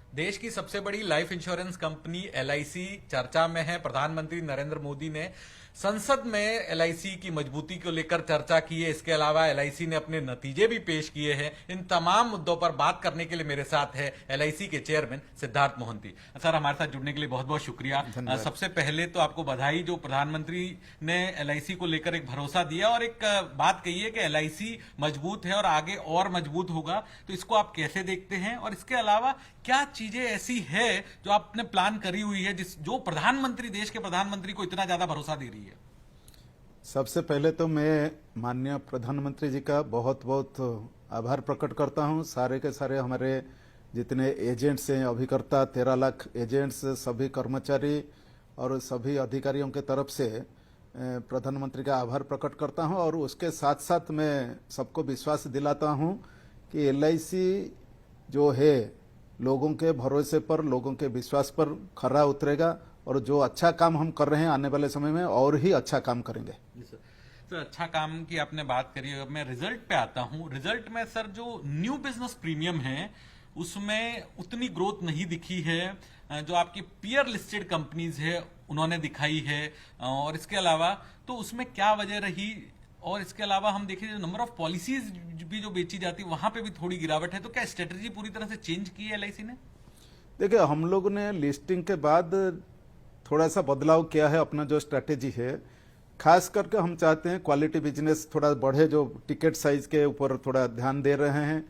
देश की सबसे बड़ी लाइफ इंश्योरेंस कंपनी एलआईसी चर्चा में है। प्रधानमंत्री नरेंद्र मोदी ने संसद में एलआईसी की मजबूती को लेकर चर्चा की है। इसके अलावा एलआईसी ने अपने नतीजे भी पेश किए हैं। इन तमाम मुद्दों पर बात करने के लिए मेरे साथ है एलआईसी के चेयरमैन सिद्धार्थ मोहंती। सर, हमारे साथ जुड़ने के लिए बहुत बहुत शुक्रिया। सबसे पहले तो आपको बधाई, जो प्रधानमंत्री ने एलआईसी को लेकर एक भरोसा दिया और एक बात कही है कि एलआईसी मजबूत है और आगे और मजबूत होगा। तो इसको आप कैसे देखते हैं, और इसके अलावा क्या चीजें ऐसी है जो आपने प्लान करी हुई है जो प्रधानमंत्री, देश के प्रधानमंत्री को इतना ज्यादा भरोसा दे रही है? सबसे पहले तो मैं माननीय प्रधानमंत्री जी का बहुत बहुत आभार प्रकट करता हूं। सारे के सारे हमारे जितने एजेंट्स हैं, अभिकर्ता 13 लाख एजेंट्स, सभी कर्मचारी और सभी अधिकारियों के तरफ से प्रधानमंत्री का आभार प्रकट करता हूं। और उसके साथ साथ मैं सबको विश्वास दिलाता हूं कि एलआईसी जो है लोगों के भरोसे पर, लोगों के विश्वास पर खरा उतरेगा और जो अच्छा काम हम कर रहे हैं आने वाले समय में और ही अच्छा काम करेंगे। तो अच्छा काम की आपने बात करी। अब मैं रिजल्ट पे आता हूं। रिजल्ट में सर जो न्यू बिजनेस प्रीमियम है उसमें उतनी ग्रोथ नहीं दिखी है जो आपकी पीयर लिस्टेड कंपनीज है उन्होंने दिखाई है। और इसके अलावा तो उसमें क्या वजह रही? और इसके अलावा हम देखें जो नंबर ऑफ पॉलिसीज भी जो बेची जाती है वहां पे भी थोड़ी गिरावट है। तो क्या स्ट्रेटेजी पूरी तरह से चेंज की है एलआईसी ने? देखिए, हम लोग ने लिस्टिंग के बाद थोड़ा सा बदलाव किया है। अपना जो स्ट्रैटेजी है, खास करके हम चाहते हैं क्वालिटी बिजनेस थोड़ा बढ़े, जो टिकट साइज के ऊपर थोड़ा ध्यान दे रहे हैं,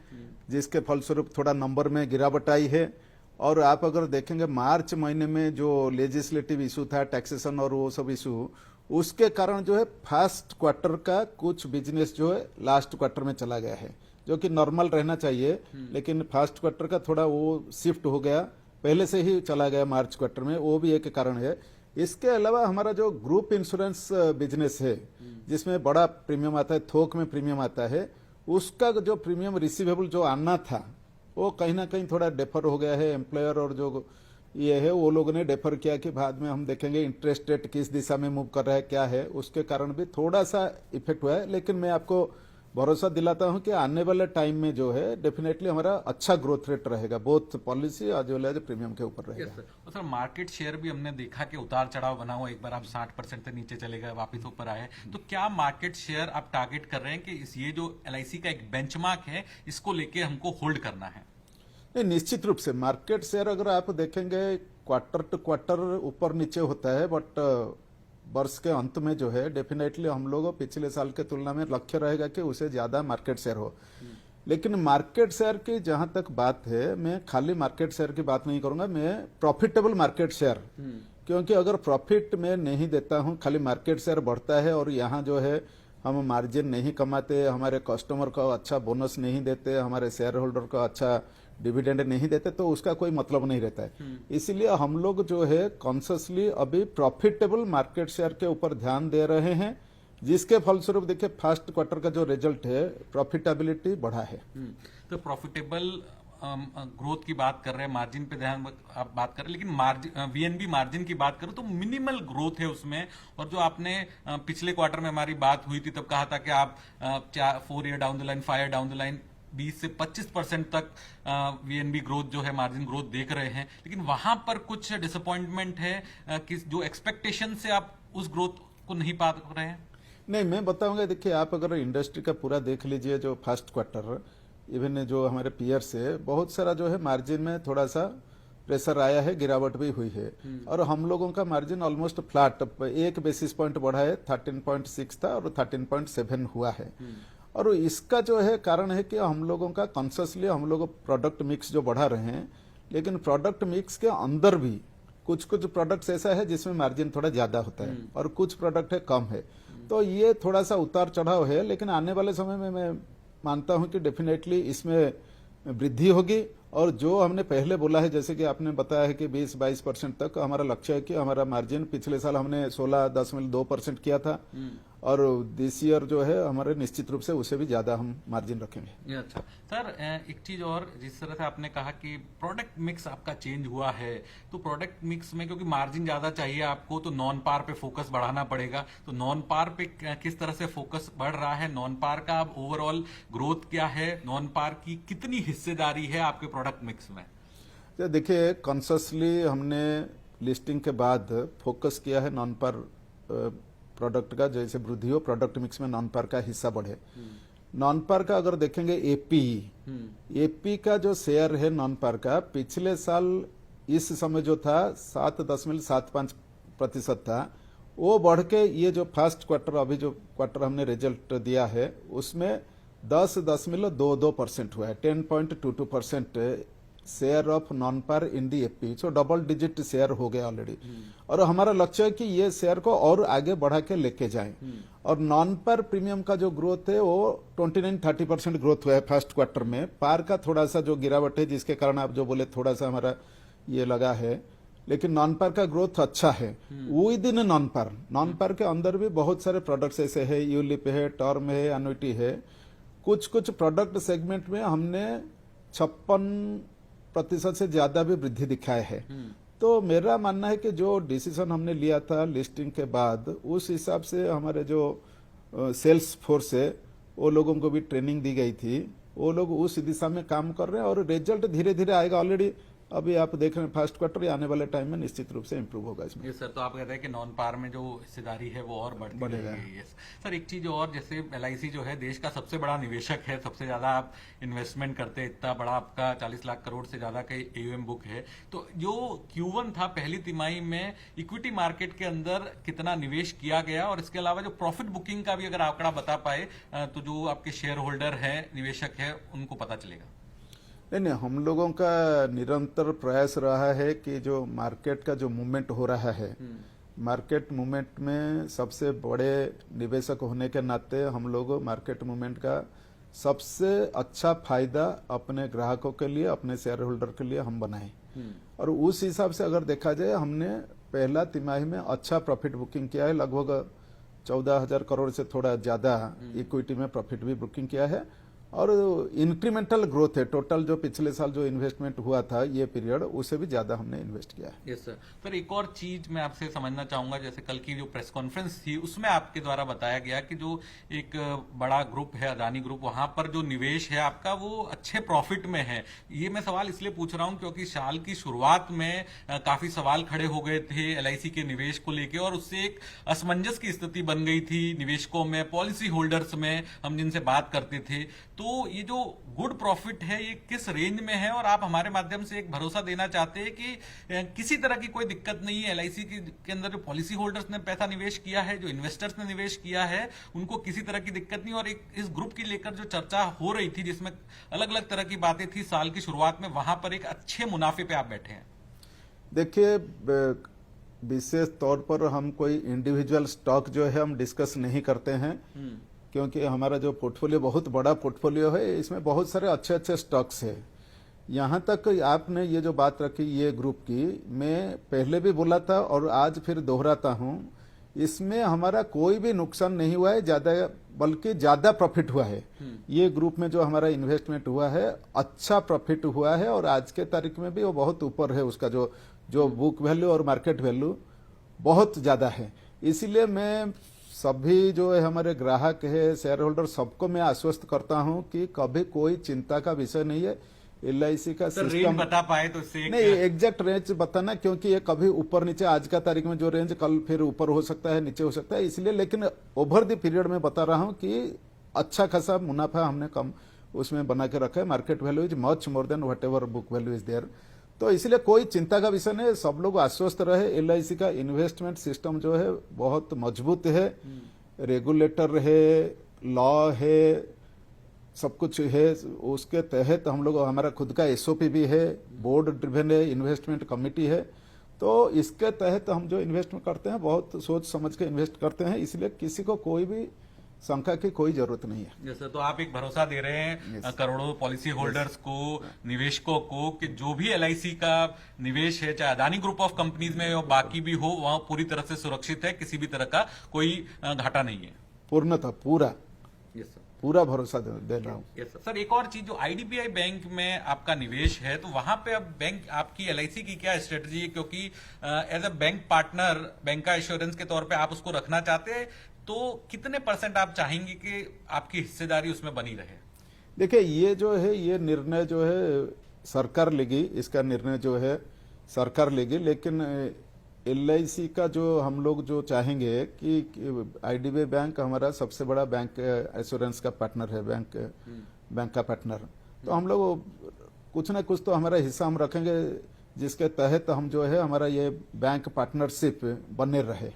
जिसके फलस्वरूप थोड़ा नंबर में गिरावट आई है। और आप अगर देखेंगे मार्च महीने में जो लेजिस्लेटिव इशू था, टैक्सेशन और वो सब इशू, उसके कारण जो है फर्स्ट क्वार्टर का कुछ बिजनेस जो है लास्ट क्वार्टर में चला गया है, जो कि नॉर्मल रहना चाहिए। लेकिन फर्स्ट क्वार्टर का थोड़ा वो शिफ्ट हो गया, पहले से ही चला गया मार्च क्वार्टर में, वो भी एक कारण है। इसके अलावा हमारा जो ग्रुप इंश्योरेंस बिजनेस है, जिसमें बड़ा प्रीमियम आता है, थोक में प्रीमियम आता है, उसका जो प्रीमियम रिसीवेबल जो आना था वो कहीं ना कहीं थोड़ा डेफर हो गया है। एम्प्लॉयर और जो ये है वो लोगों ने डेफर किया कि बाद में हम देखेंगे इंटरेस्ट रेट किस दिशा में मूव कर रहा है, क्या है, उसके कारण भी थोड़ा सा इफेक्ट हुआ है। लेकिन मैं आपको भरोसा दिलाता हूं कि आने वाले टाइम में जो है डेफिनेटली हमारा अच्छा ग्रोथ रेट रहेगा, बोथ पॉलिसी और जो प्रीमियम के ऊपर रहेगा। और सर मार्केट शेयर भी हमने देखा कि उतार चढ़ाव बना हुआ, एक बार आप 60% से नीचे चले गए, वापस ऊपर आए। तो क्या मार्केट शेयर आप टारगेट कर रहे हैं कि ये जो एलआईसी का एक बेंचमार्क है इसको लेके हमको होल्ड करना है? नहीं, निश्चित रूप से मार्केट शेयर अगर आप देखेंगे क्वार्टर टू क्वार्टर ऊपर नीचे होता है, बट वर्ष के अंत में जो है डेफिनेटली हम लोग पिछले साल के तुलना में लक्ष्य रहेगा कि उसे ज्यादा मार्केट शेयर हो। लेकिन मार्केट शेयर की जहां तक बात है, मैं खाली मार्केट शेयर की बात नहीं करूंगा, मैं प्रॉफिटेबल मार्केट शेयर, क्योंकि अगर प्रॉफिट में नहीं देता हूं, खाली मार्केट शेयर बढ़ता है और यहाँ जो है हम मार्जिन नहीं कमाते, हमारे कस्टमर को अच्छा बोनस नहीं देते, हमारे शेयर होल्डर को अच्छा डिविडेंड नहीं देते, तो उसका कोई मतलब नहीं रहता है। इसलिए हम लोग जो है कॉन्शियसली अभी प्रॉफिटेबल मार्केट शेयर के ऊपर ध्यान दे रहे हैं, जिसके फलस्वरूप देखिए फर्स्ट क्वार्टर का जो रिजल्ट है, प्रॉफिटेबिलिटी बढ़ा है। तो प्रॉफिटेबल ग्रोथ की बात कर रहे हैं, मार्जिन पे ध्यान आप बात कर रहे हैं, लेकिन मार्जिन वीएनबी मार्जिन की बात करूं तो मिनिमल ग्रोथ है उसमें। और जो आपने पिछले क्वार्टर में हमारी बात हुई थी तब कहा था कि आप 4 year down the line, 5 year down the line 20 से 25% तक वीएनबी ग्रोथ जो है, मार्जिन ग्रोथ देख रहे हैं। लेकिन वहां पर कुछ डिसअपॉइंटमेंट है कि जो एक्सपेक्टेशन से आप उस ग्रोथ को नहीं पा रहे हैं? नहीं, मैं बताऊंगा, देखिए आप अगर इंडस्ट्री का पूरा देख लीजिए, जो फर्स्ट क्वार्टर इवन जो हमारे पीयर्स है, बहुत सारा जो है मार्जिन में थोड़ा सा प्रेशर आया है, गिरावट भी हुई है। और हम लोगों का margin almost flat, 1 basis point बढ़ा है, 13.6 था और 13.7 हुआ है। और इसका जो है कारण है कि हम लोगों का कॉन्शियसली हम लोग प्रोडक्ट मिक्स जो बढ़ा रहे हैं, लेकिन प्रोडक्ट मिक्स के अंदर भी कुछ कुछ प्रोडक्ट्स ऐसा है जिसमें मार्जिन थोड़ा ज्यादा होता है और कुछ प्रोडक्ट है कम है। तो ये थोड़ा सा उतार चढ़ाव है, लेकिन आने वाले समय में मैं मानता हूं कि डेफिनेटली इसमें वृद्धि होगी। और जो हमने पहले बोला है, जैसे कि आपने बताया है कि 20-22% तक हमारा लक्ष्य है कि हमारा मार्जिन, पिछले साल हमने 16.2% किया था और दिस ईयर जो है हमारे निश्चित रूप से उससे भी ज्यादा हम मार्जिन रखेंगे। अच्छा सर, एक चीज और, जिस तरह से आपने कहा कि प्रोडक्ट मिक्स आपका चेंज हुआ है, तो प्रोडक्ट मिक्स में क्योंकि मार्जिन ज्यादा चाहिए आपको, तो नॉन पार पे फोकस बढ़ाना पड़ेगा। तो नॉन पार पे किस तरह से फोकस बढ़ रहा है? नॉन पार का अब ओवरऑल ग्रोथ क्या है? नॉन पार की कितनी हिस्सेदारी है आपके प्रोडक्ट मिक्स में? तो देखिए कॉन्शियसली हमने लिस्टिंग के बाद फोकस किया है नॉन पर प्रोडक्ट का, जैसे वृद्धि हो प्रोडक्ट मिक्स में नॉन पर का हिस्सा बढ़े। नॉन पर का अगर देखेंगे एपी का जो शेयर है नॉन पर का पिछले साल इस समय जो था 7.75% था, वो बढ़ के ये जो फर्स्ट क्वार्टर अभी जो क्वार्टर हमने रिजल्ट दिया है उसमें 10.22% हुआ है, 10.22% शेयर ऑफ नॉन पर in the AP. So double digit share हो गया ऑलरेडी, और हमारा लक्ष्य है कि ये शेयर को और आगे बढ़ा के लेके जाएं। और नॉन पर प्रीमियम का जो ग्रोथ है वो 29-30% ग्रोथ हुआ है फर्स्ट क्वार्टर में। पार का थोड़ा सा जो गिरावट है जिसके कारण आप जो बोले थोड़ा सा हमारा ये लगा है, लेकिन नॉन पर का ग्रोथ अच्छा है। विद इन नॉन पर के अंदर भी बहुत सारे प्रोडक्ट्स ऐसे है, यूलिप है, टर्म है, एन्युटी है। कुछ प्रोडक्ट सेगमेंट में हमने 56% से ज्यादा भी वृद्धि दिखाए है। तो मेरा मानना है कि जो डिसीजन हमने लिया था लिस्टिंग के बाद, उस हिसाब से हमारे जो सेल्स फोर्स है वो लोगों को भी ट्रेनिंग दी गई थी, वो लोग उस दिशा में काम कर रहे हैं और रिजल्ट धीरे धीरे आएगा। ऑलरेडी अभी आप देख रहे हैं फर्स्ट क्वार्टर आने वाले टाइम में निश्चित रूप से इंप्रूव होगा इसमें। ये सर, तो आप कहते हैं कि नॉन पार में जो हिस्सेदारी है वो और बढ़ती रहेगी। यस सर, एक चीज और, जैसे एलआईसी जो है देश का सबसे बड़ा निवेशक है, सबसे ज्यादा आप इन्वेस्टमेंट करते हैं, इतना बड़ा आपका 40 लाख करोड़ से ज्यादा का एयूएम बुक है। तो जो Q1 था पहली तिमाही में इक्विटी मार्केट के अंदर कितना निवेश किया गया, और इसके अलावा जो प्रॉफिट बुकिंग का भी अगर आंकड़ा बता पाए तो जो आपके शेयर होल्डर है, निवेशक है, उनको पता चलेगा। नहीं, हम लोगों का निरंतर प्रयास रहा है कि जो मार्केट का जो मूवमेंट हो रहा है, मार्केट मूवमेंट में सबसे बड़े निवेशक होने के नाते हम लोग मार्केट मूवमेंट का सबसे अच्छा फायदा अपने ग्राहकों के लिए, अपने शेयर होल्डर के लिए हम बनाए। और उस हिसाब से अगर देखा जाए, हमने पहला तिमाही में अच्छा प्रॉफिट बुकिंग किया है, लगभग 14,000 करोड़ से थोड़ा ज्यादा इक्विटी में प्रॉफिट भी बुकिंग किया है। और इंक्रीमेंटल ग्रोथ है, टोटल जो पिछले साल जो इन्वेस्टमेंट हुआ था ये पीरियड, उससे भी ज्यादा हमने इन्वेस्ट किया है। Yes sir. फिर एक और चीज मैं आपसे समझना चाहूंगा, जैसे कल की जो प्रेस कॉन्फ्रेंस थी उसमें आपके द्वारा बताया गया कि जो एक बड़ा ग्रुप है अदानी ग्रुप, वहां पर जो निवेश है आपका वो अच्छे प्रॉफिट में है। ये मैं सवाल इसलिए पूछ रहा हूं क्योंकि साल की शुरुआत में काफी सवाल खड़े हो गए थे एलआईसी के निवेश को लेकर, और उससे एक असमंजस की स्थिति बन गई थी निवेशकों में, पॉलिसी होल्डर्स में, हम जिनसे बात करते थे। तो ये जो गुड प्रॉफिट है ये किस रेंज में है, और आप हमारे माध्यम से एक भरोसा देना चाहते हैं कि किसी तरह की कोई दिक्कत नहीं है एलआईसी के अंदर, जो पॉलिसी होल्डर्स ने पैसा निवेश किया है, जो इन्वेस्टर्स ने निवेश किया है, उनको किसी तरह की दिक्कत नहीं। और एक इस ग्रुप की लेकर जो चर्चा हो रही थी जिसमें अलग अलग तरह की बातें थी साल की शुरुआत में, वहां पर एक अच्छे मुनाफे पे आप बैठे हैं। देखिए, विशेष तौर पर हम कोई इंडिविजुअल स्टॉक जो है हम डिस्कस नहीं करते हैं, क्योंकि हमारा जो पोर्टफोलियो बहुत बड़ा पोर्टफोलियो है, इसमें बहुत सारे अच्छे अच्छे स्टॉक्स है। यहाँ तक आपने ये जो बात रखी ये ग्रुप की, मैं पहले भी बोला था और आज फिर दोहराता हूँ, इसमें हमारा कोई भी नुकसान नहीं हुआ है, ज्यादा बल्कि ज्यादा प्रॉफिट हुआ है। ये ग्रुप में जो हमारा इन्वेस्टमेंट हुआ है अच्छा प्रॉफिट हुआ है, और आज के तारीख में भी वो बहुत ऊपर है, उसका जो बुक वैल्यू और मार्केट वैल्यू बहुत ज्यादा है। इसीलिए मैं सभी जो है हमारे ग्राहक है, शेयर होल्डर, सबको मैं आश्वस्त करता हूं कि कभी कोई चिंता का विषय नहीं है। एलआईसी का सिस्टम बता पाए तो नहीं, एग्जैक्ट रेंज बताना, क्योंकि ये कभी ऊपर नीचे, आज का तारीख में जो रेंज कल फिर ऊपर हो सकता है, नीचे हो सकता है, इसलिए। लेकिन ओवर द पीरियड में बता रहा हूं कि अच्छा खासा मुनाफा हमने कम उसमें बना के रखा है। Market value is much more than whatever book value is there. तो इसलिए कोई चिंता का विषय नहीं, सब लोग आश्वस्त रहे। एलआईसी का इन्वेस्टमेंट सिस्टम जो है बहुत मजबूत है, रेगुलेटर है, लॉ है, सब कुछ है, उसके तहत हम लोग, हमारा खुद का एसओपी भी है, बोर्ड ड्रिवन है, इन्वेस्टमेंट कमेटी है। तो इसके तहत हम जो इन्वेस्टमेंट करते हैं बहुत सोच समझ के इन्वेस्ट करते हैं, इसलिए किसी को कोई भी शंका की कोई जरूरत नहीं है। जैसे तो आप एक भरोसा दे रहे हैं करोड़ों पॉलिसी होल्डर्स को, निवेशकों को, कि जो भी एलआईसी का निवेश है, चाहे अदानी ग्रुप ऑफ कंपनीज में हो, बाकी भी हो, वहां पूरी तरह से सुरक्षित है, किसी भी तरह का कोई घाटा नहीं है। पूर्णतः पूरा पूरा भरोसा दे रहा हूँ। Yes sir. एक और चीज, जो आईडीबीआई बैंक में आपका निवेश है, तो वहां पे अब बैंक आपकी एलआईसी की क्या स्ट्रेटजी है, क्योंकि as a bank partner, bank का एश्योरेंस के तौर पे आप उसको रखना चाहते हैं, तो कितने % आप चाहेंगे कि आपकी हिस्सेदारी उसमें बनी रहे? देखिए, ये जो है ये निर्णय जो है सरकार लेगी, इसका निर्णय जो है सरकार लेगी। लेकिन LIC का जो हम लोग जो चाहेंगे कि IDBI बैंक हमारा सबसे बड़ा बैंक एश्योरेंस का पार्टनर है, बैंक का पार्टनर, तो हम लोग कुछ ना कुछ तो हमारा हिस्सा हम रखेंगे जिसके तहत हम जो है हमारा ये बैंक पार्टनरशिप बने रहे।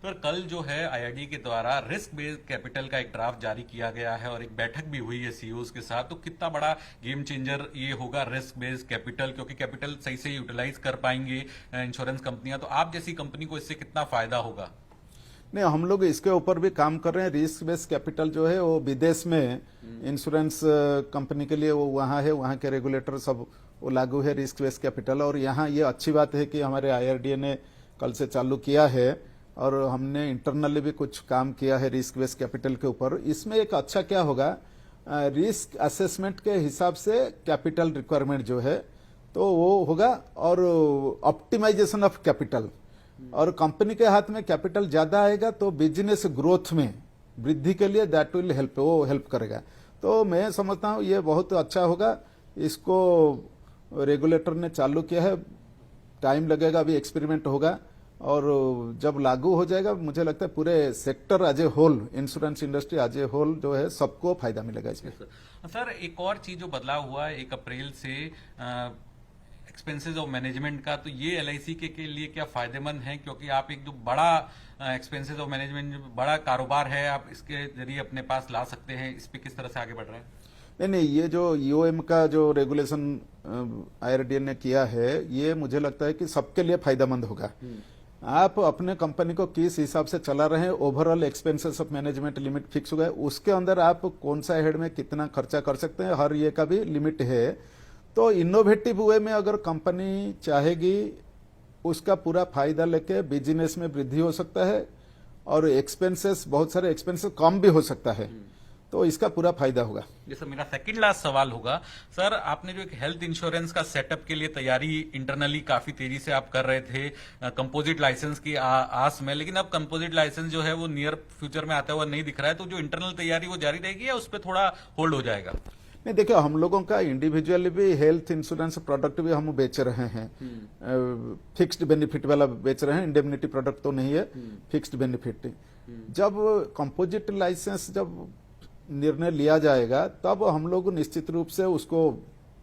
सर कल जो है IRDA के द्वारा रिस्क बेस्ड कैपिटल का एक ड्राफ्ट जारी किया गया है और एक बैठक भी हुई है CEOs के साथ, तो कितना बड़ा गेम चेंजर ये होगा रिस्क बेस्ड कैपिटल, क्योंकि कैपिटल सही से यूटिलाइज कर पाएंगे इंश्योरेंस कंपनियां, तो आप जैसी कंपनी को इससे कितना फायदा होगा? नहीं, हम लोग इसके ऊपर भी काम कर रहे हैं। रिस्क बेस्ड कैपिटल जो है वो विदेश में इंश्योरेंस कंपनी के लिए वो वहाँ है, वहाँ के रेगुलेटर सब वो लागू है रिस्क बेस्ड कैपिटल। और यहाँ ये अच्छी बात है कि हमारे IRDA ने कल से चालू किया है और हमने इंटरनली भी कुछ काम किया है रिस्क बेस्ड कैपिटल के ऊपर। इसमें एक अच्छा क्या होगा, रिस्क असेसमेंट के हिसाब से कैपिटल रिक्वायरमेंट जो है तो वो होगा और ऑप्टिमाइजेशन ऑफ कैपिटल, और कंपनी के हाथ में कैपिटल ज्यादा आएगा तो बिजनेस ग्रोथ में वृद्धि के लिए दैट विल हेल्प, वो हेल्प करेगा। तो मैं समझता हूँ ये बहुत अच्छा होगा। इसको रेगुलेटर ने चालू किया है, टाइम लगेगा, अभी एक्सपेरिमेंट होगा और जब लागू हो जाएगा मुझे लगता है पूरे sector as a whole, insurance industry as a whole जो है सबको फायदा मिलेगा इसमें। सर एक और चीज जो बदलाव हुआ है 1 अप्रैल से एक्सपेंसेस ऑफ मैनेजमेंट का, तो ये LIC के लिए क्या फायदेमंद है? क्योंकि आप एक जो बड़ा एक्सपेंसेस ऑफ मैनेजमेंट बड़ा कारोबार है, आप इसके जरिए अपने पास ला सकते हैं, इस पे किस तरह से आगे बढ़ रहे हैं? नहीं, ये जो EOM का जो रेगुलेशन IRDA ने किया है ये मुझे लगता है कि सबके लिए फायदेमंद होगा। आप अपने कंपनी को किस हिसाब से चला रहे हैं, overall expenses of management limit fix हो गया, उसके अंदर आप कौन सा हेड में कितना खर्चा कर सकते हैं, हर ये का भी लिमिट है। तो इनोवेटिव वे में अगर कंपनी चाहेगी उसका पूरा फायदा लेके बिजनेस में वृद्धि हो सकता है और एक्सपेंसेस, बहुत सारे एक्सपेंसेस कम भी हो सकता है, तो इसका पूरा फायदा होगा। जैसे मेरा सेकंड लास्ट सवाल होगा, सर आपने जो एक हेल्थ इंश्योरेंस का सेटअप के लिए तैयारी इंटरनली काफी तेजी से आप कर रहे थे कंपोजिट लाइसेंस की आस में, लेकिन अब कंपोजिट लाइसेंस जो है वो नियर फ्यूचर में आता हुआ नहीं दिख रहा है, तो जो इंटरनल तैयारी वो जारी रहेगी या उस पर थोड़ा होल्ड हो जाएगा? नहीं, देखिए हम लोगों का इंडिविजुअली भी हेल्थ इंश्योरेंस प्रोडक्ट भी हम बेच रहे हैं, फिक्स्ड बेनिफिट वाला बेच रहे हैं, इंडेमनिटी प्रोडक्ट तो नहीं है, फिक्स्ड बेनिफिट। जब कंपोजिट लाइसेंस जब निर्णय लिया जाएगा तब हम लोग निश्चित रूप से उसको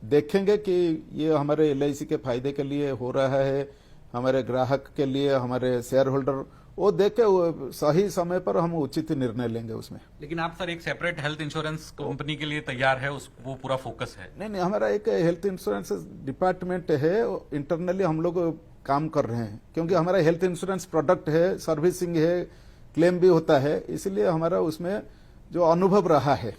देखेंगे कि ये हमारे LIC के फायदे के लिए हो रहा है, हमारे ग्राहक के लिए, हमारे शेयर होल्डर, वो देख के सही समय पर हम उचित निर्णय लेंगे उसमें। लेकिन आप सर एक सेपरेट हेल्थ इंश्योरेंस कंपनी के लिए तैयार है, वो पूरा फोकस है? नहीं, हमारा एक हेल्थ इंश्योरेंस डिपार्टमेंट है, इंटरनली हम लोग काम कर रहे हैं, क्योंकि हमारा हेल्थ इंश्योरेंस प्रोडक्ट है, सर्विसिंग है, क्लेम भी होता है, इसलिए हमारा उसमें जो अनुभव रहा है।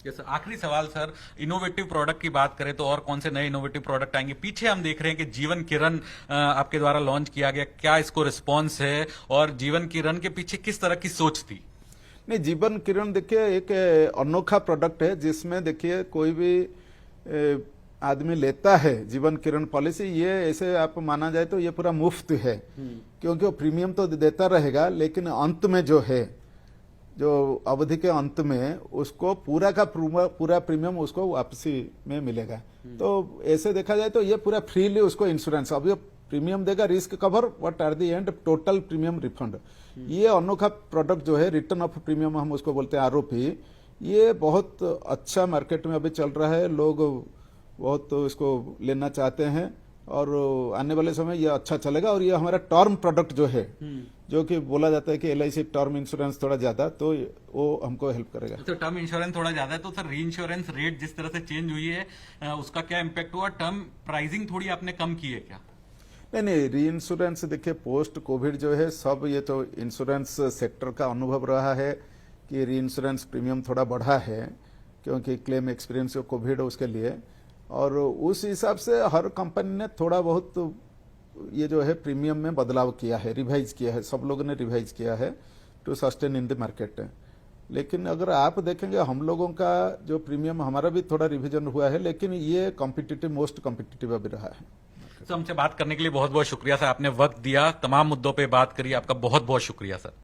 सर आखिरी सवाल सर, इनोवेटिव प्रोडक्ट की बात करें तो और कौन से नए इनोवेटिव प्रोडक्ट आएंगे? पीछे हम देख रहे हैं कि जीवन किरण आपके द्वारा लॉन्च किया गया, क्या इसको रिस्पांस है और जीवन किरण के पीछे किस तरह की सोच थी? नहीं, जीवन किरण देखिए एक अनोखा प्रोडक्ट है जिसमें देखिए कोई भी आदमी लेता है जीवन किरण पॉलिसी, ये ऐसे आप माना जाए तो ये पूरा मुफ्त है, क्योंकि वो प्रीमियम तो देता रहेगा लेकिन अंत में जो है, जो अवधि के अंत में उसको पूरा का पूरा प्रीमियम उसको वापसी में मिलेगा। तो ऐसे देखा जाए तो ये पूरा फ्रीली उसको इंश्योरेंस, अब ये प्रीमियम देगा, risk cover, but at the end total premium refund. ये अनोखा प्रोडक्ट जो है रिटर्न ऑफ प्रीमियम हम उसको बोलते हैं ROP, ये बहुत अच्छा मार्केट में अभी चल रहा है, लोग बहुत इसको लेना चाहते हैं और आने वाले समय ये अच्छा चलेगा। और ये हमारा टर्म प्रोडक्ट जो है, जो कि बोला जाता है कि LIC टर्म इंश्योरेंस थोड़ा ज्यादा, तो वो हमको हेल्प करेगा। तो टर्म इंश्योरेंस थोड़ा ज्यादा है, तो सर री इंश्योरेंस रेट जिस तरह से चेंज हुई है उसका क्या इम्पैक्ट हुआ? टर्म प्राइसिंग थोड़ी आपने कम की है क्या? नहीं, री इंश्योरेंस देखिए पोस्ट कोविड जो है सब, ये तो इंश्योरेंस सेक्टर का अनुभव रहा है कि री इंश्योरेंस प्रीमियम थोड़ा बढ़ा है, क्योंकि क्लेम एक्सपीरियंस जो कोविड है उसके लिए, और उस हिसाब से हर कंपनी ने थोड़ा बहुत ये जो है प्रीमियम में बदलाव किया है, रिवाइज किया है, सब लोगों ने रिवाइज किया है to sustain in the market. लेकिन अगर आप देखेंगे हम लोगों का जो प्रीमियम, हमारा भी थोड़ा रिवीजन हुआ है, लेकिन ये कॉम्पिटिटिव, मोस्ट कॉम्पिटिटिव अभी रहा है। तो हमसे बात करने के लिए बहुत बहुत शुक्रिया सर, आपने वक्त दिया, तमाम मुद्दों पे बात करी, आपका बहुत बहुत शुक्रिया सर।